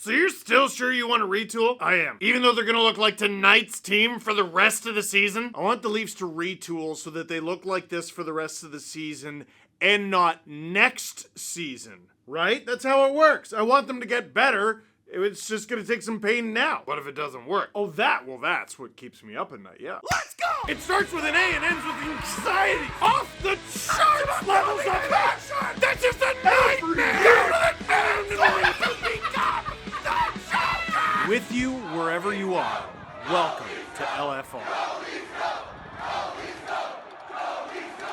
So you're still sure you want to retool? I am. Even though they're going to look like tonight's team for the rest of the season? I want the Leafs to retool so that they look like this for the rest of the season and not next season, right? That's how it works. I want them to get better. It's just going to take some pain now. What if it doesn't work? Oh, that's what keeps me up at night, yeah. Let's go! It starts with an A and ends with anxiety. Off the charts levels of passion! That's just a nightmare! With you wherever you are, welcome to LFR.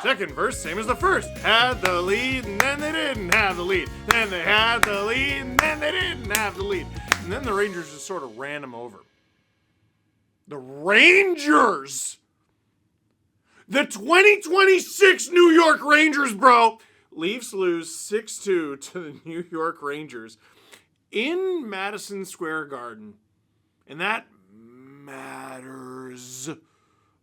Second verse, same as the first. Had the lead, and then they didn't have the lead. Then they had the lead, and then they didn't have the lead. And then the Rangers just sort of ran them over. The Rangers! The 2026 New York Rangers, bro! Leafs lose 6-2 to the New York Rangers in Madison Square Garden. And that matters.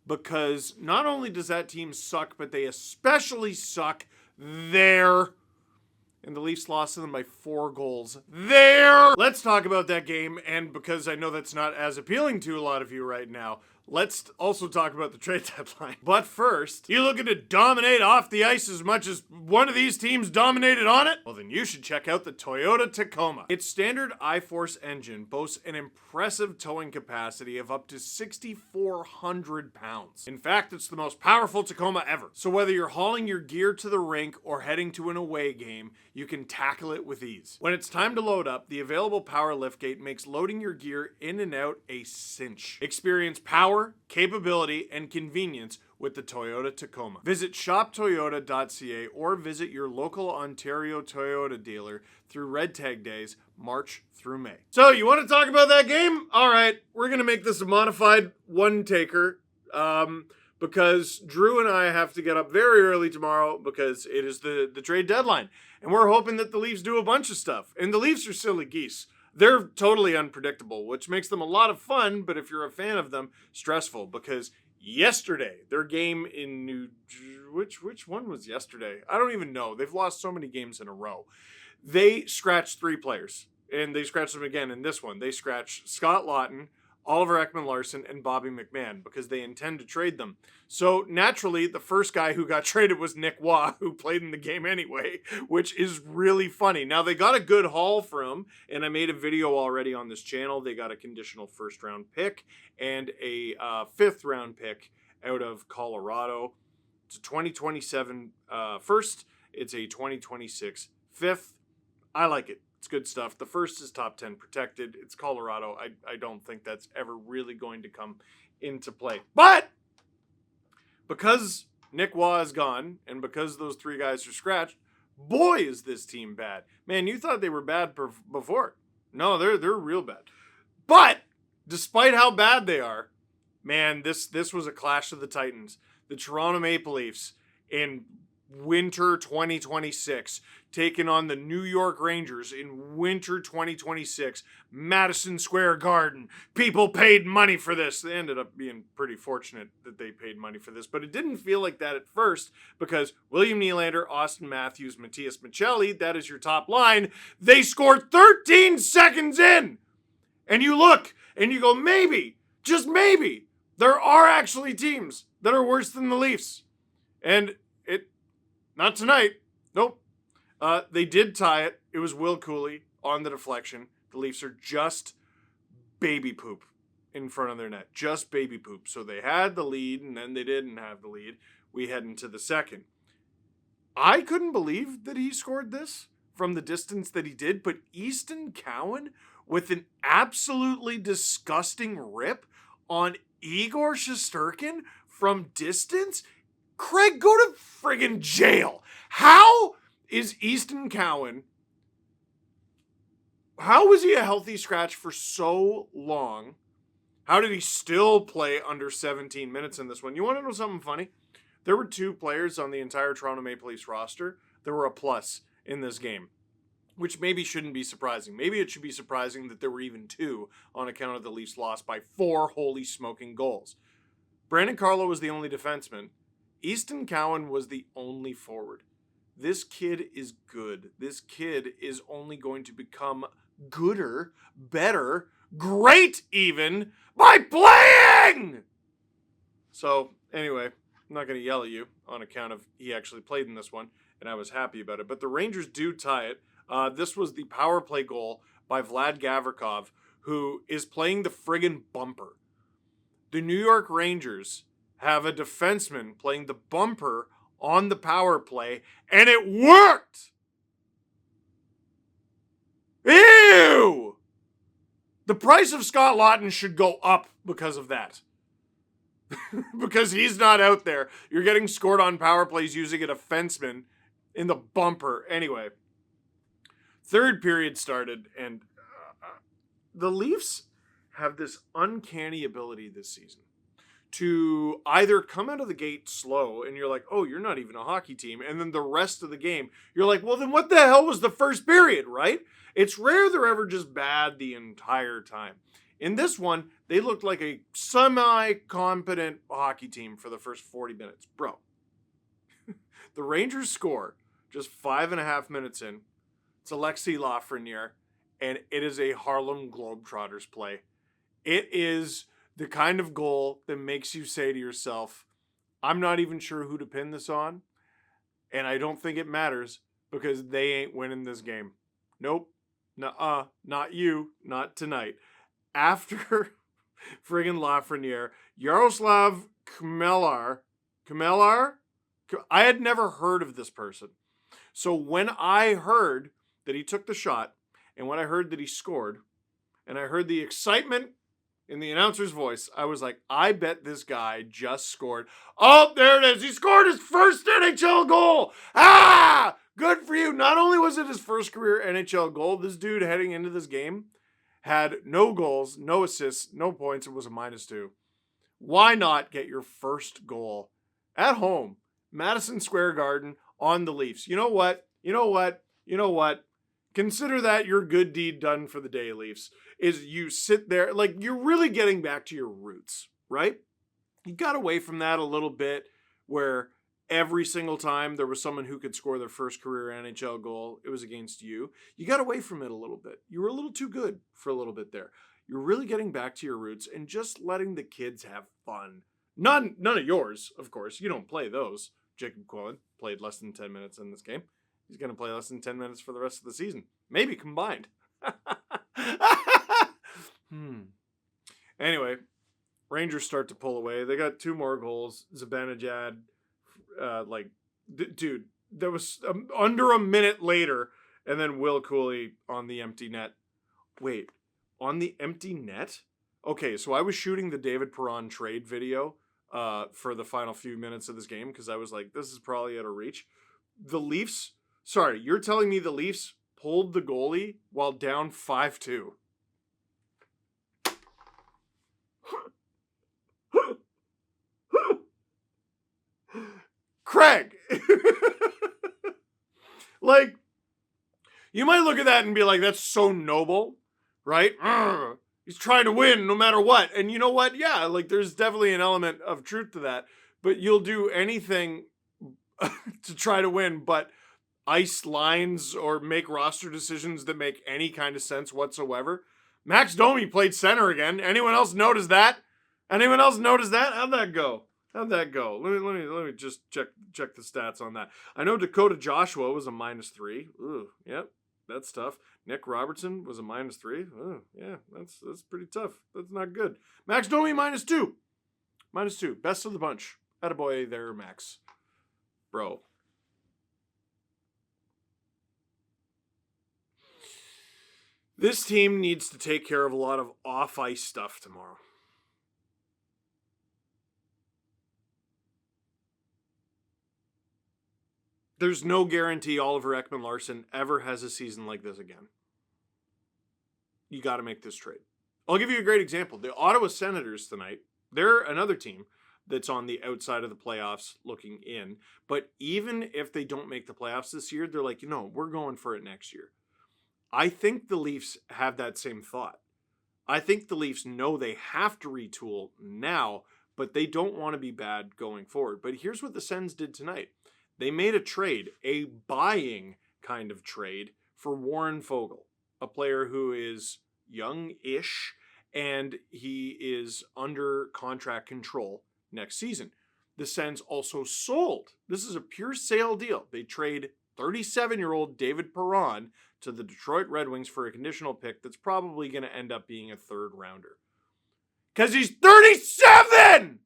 Because not only does that team suck, but they especially suck there. And the Leafs lost to them by 4 goals there. Let's talk about that game. And because I know that's not as appealing to a lot of you right now, let's also talk about the trade deadline. But first, you looking to dominate off the ice as much as one of these teams dominated on it? Well, then you should check out the Toyota Tacoma. Its standard I-Force engine boasts an impressive towing capacity of up to 6,400 pounds. In fact, it's the most powerful Tacoma ever. So whether you're hauling your gear to the rink or heading to an away game, you can tackle it with ease. When it's time to load up, the available power liftgate makes loading your gear in and out a cinch. Experience power, capability, and convenience with the Toyota Tacoma. Visit shoptoyota.ca or visit your local Ontario Toyota dealer through Red Tag Days, March through May. So, you want to talk about that game? All right, we're going to make this a modified one-taker because Drew and I have to get up very early tomorrow because it is the trade deadline. And we're hoping that the Leafs do a bunch of stuff. And the Leafs are silly geese. They're totally unpredictable, which makes them a lot of fun, but if you're a fan of them, stressful, because yesterday, their game in which one was yesterday? I don't even know. They've lost so many games in a row. They scratched 3 players, and they scratched them again in this one. They scratched Scott Laughton, Oliver Ekman-Larsson, and Bobby McMahon because they intend to trade them. So naturally, the first guy who got traded was Nick Waugh, who played in the game anyway, which is really funny. Now, they got a good haul for him, and I made a video already on this channel. They got a conditional first-round pick and a fifth-round pick out of Colorado. It's a 2027 first. It's a 2026 fifth. I like it. It's good stuff. The first is top 10 protected. It's Colorado. I don't think that's ever really going to come into play. But because Nick Waugh is gone and because those 3 guys are scratched, boy, is this team bad. Man, you thought they were bad before. No, they're real bad. But despite how bad they are, man, this was a clash of the Titans. The Toronto Maple Leafs in winter 2026 taking on the New York Rangers in winter 2026, Madison Square Garden. People paid money for this. They ended up being pretty fortunate that they paid money for this, but it didn't feel like that at first because William Nylander, Austin Matthews, Matias Maccelli, that is your top line. They scored 13 seconds in. And you look and you go, maybe, just maybe, there are actually teams that are worse than the Leafs. And not tonight. Nope. They did tie it. It was Will Cooley on the deflection. The Leafs are just baby poop in front of their net. Just baby poop. So they had the lead, and then they didn't have the lead. We head into the second. I couldn't believe that he scored this from the distance that he did, but Easton Cowan with an absolutely disgusting rip on Igor Shesterkin from distance? Craig, go to friggin' jail. How is Easton Cowan, how was he a healthy scratch for so long? How did he still play under 17 minutes in this one? You want to know something funny? There were 2 players on the entire Toronto Maple Leafs roster that were a plus in this game, which maybe shouldn't be surprising. Maybe it should be surprising that there were even 2 on account of the Leafs loss by 4 holy smoking goals. Brandon Carlo was the only defenseman. Easton Cowan was the only forward. This kid is good. This kid is only going to become gooder, better, great even, by playing! So, anyway, I'm not going to yell at you on account of he actually played in this one, and I was happy about it. But the Rangers do tie it. This was the power play goal by Vlad Gavrikov, who is playing the friggin' bumper. The New York Rangers have a defenseman playing the bumper on the power play, and it worked! Ew! The price of Scott Laughton should go up because of that. Because he's not out there. You're getting scored on power plays using a defenseman in the bumper. Anyway, third period started, and the Leafs have this uncanny ability this season to either come out of the gate slow, and you're like, oh, you're not even a hockey team, and then the rest of the game, you're like, well, then what the hell was the first period, right? It's rare they're ever just bad the entire time. In this one, they looked like a semi-competent hockey team for the first 40 minutes. Bro, the Rangers score just 5.5 minutes in. It's Alexis Lafreniere, and it is a Harlem Globetrotters play. It is the kind of goal that makes you say to yourself, I'm not even sure who to pin this on, and I don't think it matters because they ain't winning this game. Nope. Nuh-uh. Not you. Not tonight. After friggin' Lafreniere, Yaroslav Kmelar, I had never heard of this person. So when I heard that he took the shot, and when I heard that he scored, and I heard the excitement in the announcer's voice, I was like, I bet this guy just scored. Oh, there it is. He scored his first NHL goal. Ah, good for you. Not only was it his first career NHL goal, this dude heading into this game had no goals, no assists, no points. It was a -2. Why not get your first goal at home, Madison Square Garden, on the Leafs? You know what? Consider that your good deed done for the day, Leafs. Is you sit there, like, you're really getting back to your roots, right? You got away from that a little bit where every single time there was someone who could score their first career NHL goal, it was against you. You got away from it a little bit. You were a little too good for a little bit there. You're really getting back to your roots and just letting the kids have fun. None of yours, of course. You don't play those. Jacob Quillen played less than 10 minutes in this game. He's going to play less than 10 minutes for the rest of the season. Maybe combined. Anyway, Rangers start to pull away. They got 2 more goals. Zibanejad, dude, that was under a minute later, and then Will Cooley on the empty net. Wait, on the empty net? Okay, so I was shooting the David Perron trade video for the final few minutes of this game because I was like, this is probably out of reach. The Leafs, sorry, you're telling me the Leafs pulled the goalie while down 5-2. Craig! Like, you might look at that and be like, that's so noble, right? He's trying to win no matter what. And you know what? Yeah, like, there's definitely an element of truth to that. But you'll do anything to try to win, but ice lines or make roster decisions that make any kind of sense whatsoever. Max Domi played center again. Anyone else notice that? Anyone else notice that? How'd that go? Let me just check the stats on that. I know Dakota Joshua was a -3. Ooh, yep, that's tough. Nick Robertson was a -3. Oh, yeah, that's pretty tough. That's not good. Max Domi -2. -2. Best of the bunch. Attaboy there, Max. Bro. This team needs to take care of a lot of off-ice stuff tomorrow. There's no guarantee Oliver Ekman-Larsson ever has a season like this again. You got to make this trade. I'll give you a great example. The Ottawa Senators tonight, they're another team that's on the outside of the playoffs looking in. But even if they don't make the playoffs this year, they're like, we're going for it next year. I think the Leafs have that same thought. I think the Leafs know they have to retool now, but they don't want to be bad going forward. But here's what the Sens did tonight. They made a trade, a buying kind of trade for Warren Fogle. a player who is young-ish, and he is under contract control next season. The Sens also sold. This is a pure sale deal. They trade 37-year-old David Perron to the Detroit Red Wings for a conditional pick that's probably going to end up being a third rounder. Because he's 37!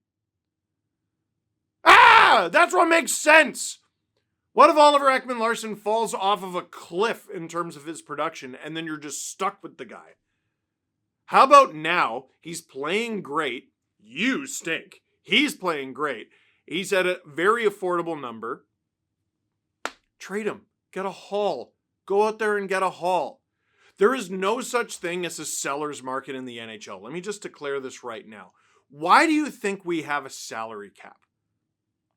That's what makes sense. What if Oliver Ekman-Larsson falls off of a cliff in terms of his production, and then you're just stuck with the guy? How about now, he's playing great. You stink. He's playing great. He's at a very affordable number. Trade him. Get a haul. Go out there and get a haul. There is no such thing as a seller's market in the NHL. Let me just declare this right now. Why do you think we have a salary cap?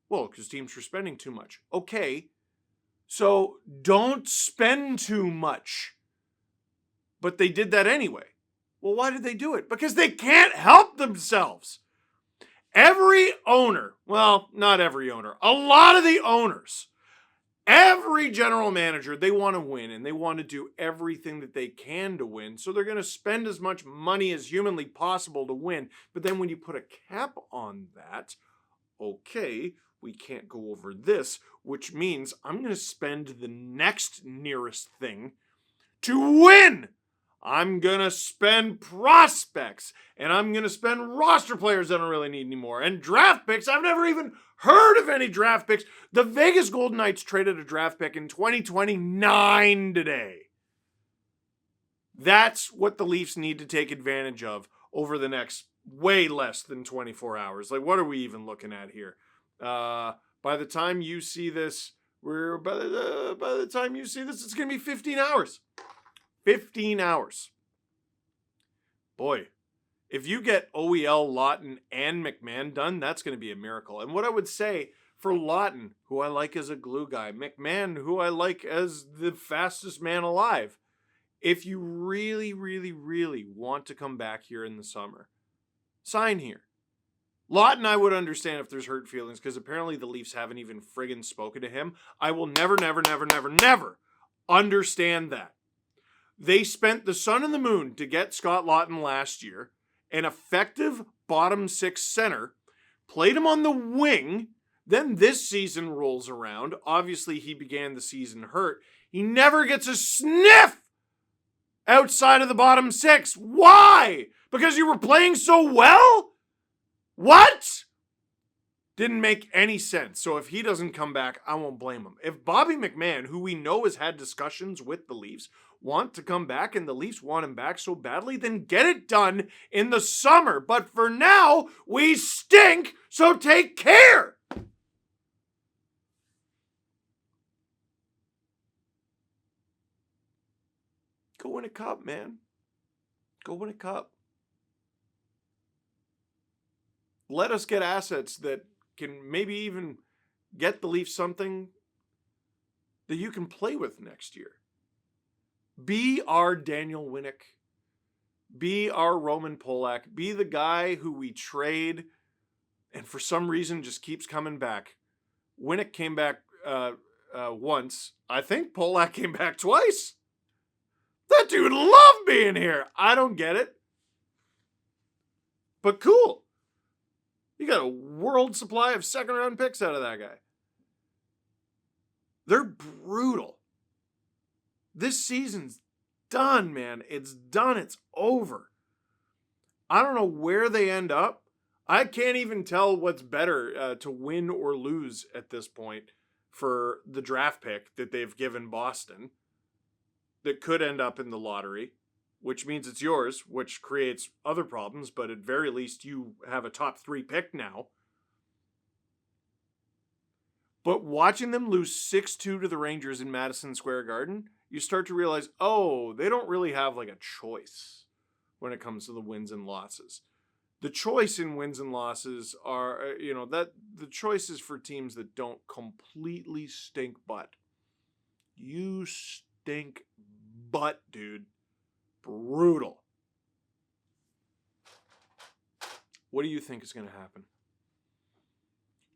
Well, because teams are spending too much. Okay, so don't spend too much. But they did that anyway. Well, why did they do it? Because they can't help themselves. Every owner, well, not every owner, a lot of the owners, every general manager, they want to win and they want to do everything that they can to win. So they're going to spend as much money as humanly possible to win. But then when you put a cap on that, okay, we can't go over this, which means I'm going to spend the next nearest thing to win. I'm going to spend prospects, and I'm going to spend roster players I don't really need anymore, and draft picks. I've never even heard of any draft picks. The Vegas Golden Knights traded a draft pick in 2029 today. That's what the Leafs need to take advantage of over the next way less than 24 hours. Like, what are we even looking at here? By the time you see this, by the time you see this, it's going to be 15 hours. 15 hours. Boy, if you get OEL, Lawton, and McMahon done, that's going to be a miracle. And what I would say for Lawton, who I like as a glue guy, McMahon, who I like as the fastest man alive, if you really, really, really want to come back here in the summer, sign here. Lawton, I would understand if there's hurt feelings, because apparently the Leafs haven't even friggin' spoken to him. I will never understand that. They spent the sun and the moon to get Scott Lawton last year, an effective bottom six center, played him on the wing. Then this season rolls around. Obviously, he began the season hurt. He never gets a sniff outside of the bottom six. Why? Because you were playing so well? What? Didn't make any sense. So if he doesn't come back, I won't blame him. If Bobby McMahon, who we know has had discussions with the Leafs, want to come back and the Leafs want him back so badly, then get it done in the summer. But for now, we stink, so take care. Go win a cup, man. Go win a cup. Let us get assets that can maybe even get the Leafs something that you can play with next year. Be our Daniel Winnick. Be our Roman Polak. Be the guy who we trade and for some reason just keeps coming back. Winnick came back once. I think Polak came back twice. That dude loved being here. I don't get it. But cool. You got a world supply of second-round picks out of that guy. They're brutal. This season's done, man. It's done. It's over. I don't know where they end up. I can't even tell what's better to win or lose at this point for the draft pick that they've given Boston that could end up in the lottery, which means it's yours, which creates other problems, but at very least you have a top 3 pick now. But watching them lose 6-2 to the Rangers in Madison Square Garden, you start to realize, oh, they don't really have like a choice when it comes to the wins and losses. The choice in wins and losses are, that the choice is for teams that don't completely stink butt. You stink butt, dude. Brutal. What do you think is going to happen?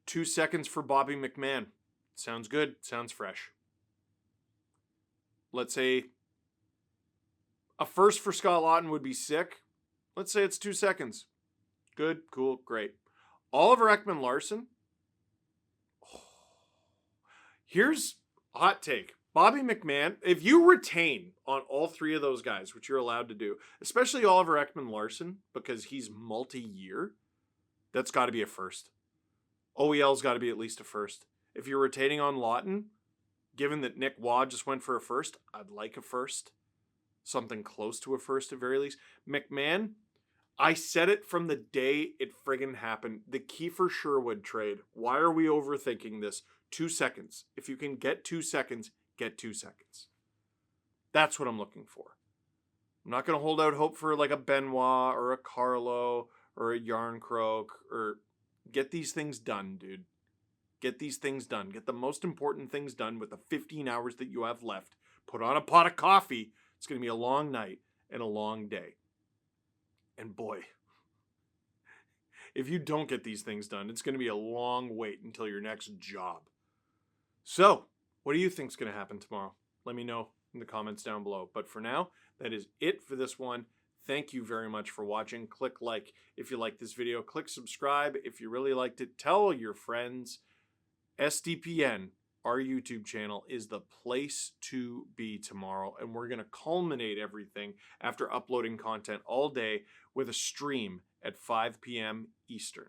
2 seconds for Bobby McMahon. Sounds good. Sounds fresh. Let's say A first for Scott Lawton would be sick. Let's say it's 2 seconds. Good, cool, great. Oliver Ekman-Larsson. Here's a hot take. Bobby McMahon, if you retain on all three of those guys, which you're allowed to do, especially Oliver Ekman-Larsson, because he's multi-year, that's got to be a first. OEL's got to be at least a first. If you're retaining on Lawton, given that Nick Waugh just went for a first, I'd like a first. Something close to a first at very least. McMahon, I said it from the day it friggin' happened. The Kiefer Sherwood trade. Why are we overthinking this? 2 seconds. If you can get 2 seconds, get 2 seconds. That's what I'm looking for. I'm not going to hold out hope for like a Benoit or a Carlo or a Yarncroke or get these things done, dude. Get these things done. Get the most important things done with the 15 hours that you have left. Put on a pot of coffee. It's going to be a long night and a long day. And boy, if you don't get these things done, it's going to be a long wait until your next job. So, what do you think is going to happen tomorrow? Let me know in the comments down below. But for now, that is it for this one. Thank you very much for watching. Click like if you like this video. Click subscribe if you really liked it. Tell your friends. SDPN, our YouTube channel, is the place to be tomorrow. And we're going to culminate everything after uploading content all day with a stream at 5 p.m. Eastern.